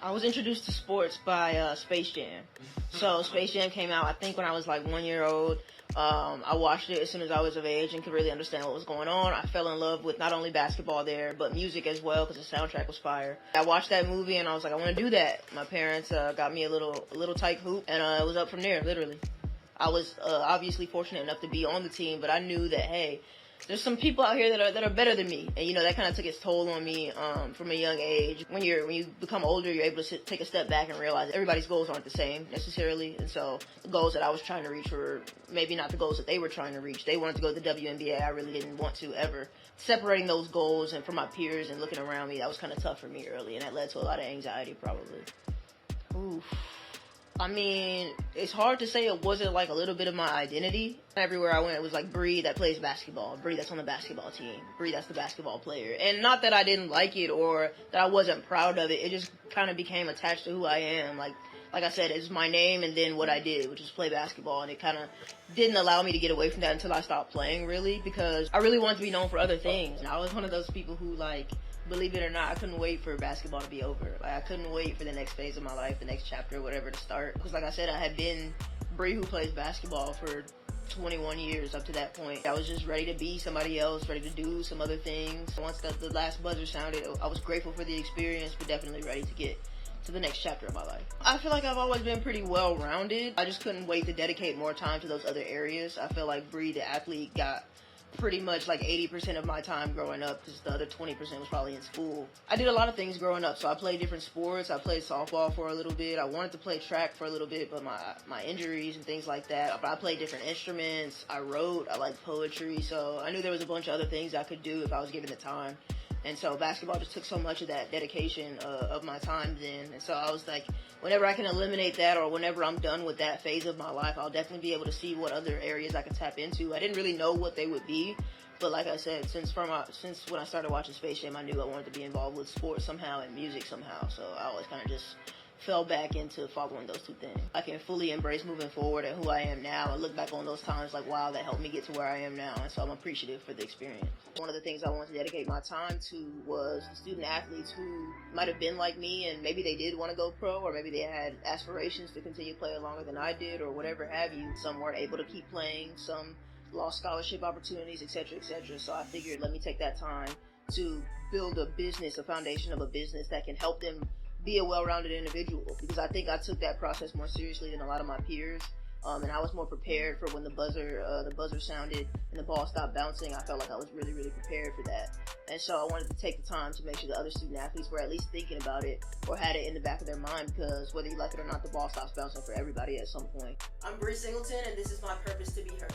I was introduced to sports by Space Jam. So Space Jam came out, I think, when I was like 1 year old. I watched it as soon as I was of age and could really understand what was going on. I fell in love with not only basketball there, but music as well, because the soundtrack was fire. I watched that movie and I was like, I want to do that. My parents got me a little type hoop, and it was up from there, literally. I was obviously fortunate enough to be on the team, but I knew that, hey, there's some people out here that are better than me, and that kind of took its toll on me from a young age. When you become older, you're able to take a step back and realize everybody's goals aren't the same necessarily, and so the goals that I was trying to reach were maybe not the goals that they were trying to reach. They wanted to go to the WNBA. I really didn't want to ever. Separating those goals and from my peers and looking around me, that was kind of tough for me early, and that led to a lot of anxiety probably. Oof. I mean, it's hard to say it wasn't like a little bit of my identity. Everywhere I went, it was like Bree that plays basketball, Bree that's on the basketball team, Bree that's the basketball player. And not that I didn't like it or that I wasn't proud of it, it just kind of became attached to who I am. Like I said, it's my name and then what I did, which is play basketball. And it kind of didn't allow me to get away from that until I stopped playing, really, because I really wanted to be known for other things. And I was one of those people who, like, believe it or not, I couldn't wait for basketball to be over. Like, I couldn't wait for the next phase of my life, the next chapter, whatever, to start. Because like I said, I had been Bree who plays basketball for 21 years up to that point. I was just ready to be somebody else, ready to do some other things. Once the last buzzer sounded, I was grateful for the experience, but definitely ready to get to the next chapter of my life. I feel like I've always been pretty well-rounded. I just couldn't wait to dedicate more time to those other areas. I feel like Bree, the athlete, got pretty much like 80% of my time growing up, because the other 20% was probably in school. I did a lot of things growing up, so I played different sports. I played softball for a little bit. I wanted to play track for a little bit, but my injuries and things like that. But I played different instruments. I wrote. I liked poetry. So I knew there was a bunch of other things I could do if I was given the time. And so basketball just took so much of that dedication of my time then. And so I was like, whenever I can eliminate that, or whenever I'm done with that phase of my life, I'll definitely be able to see what other areas I can tap into. I didn't really know what they would be, but like I said, since when I started watching Space Jam, I knew I wanted to be involved with sports somehow and music somehow. So I always kind of just fell back into following those two things. I can fully embrace moving forward and who I am now and look back on those times like, wow, that helped me get to where I am now. And so I'm appreciative for the experience. One of the things I wanted to dedicate my time to was the student athletes who might have been like me and maybe they did want to go pro, or maybe they had aspirations to continue playing longer than I did, or whatever have you. Some weren't able to keep playing, some lost scholarship opportunities, etc., etc. So I figured, let me take that time to build a foundation of a business that can help them be a well-rounded individual, because I think I took that process more seriously than a lot of my peers, and I was more prepared for when the buzzer sounded and the ball stopped bouncing. I felt like I was really, really prepared for that, and so I wanted to take the time to make sure the other student athletes were at least thinking about it or had it in the back of their mind, because whether you like it or not, the ball stops bouncing for everybody at some point. I'm Bre'ana Singleton, and this is my purpose to be heard.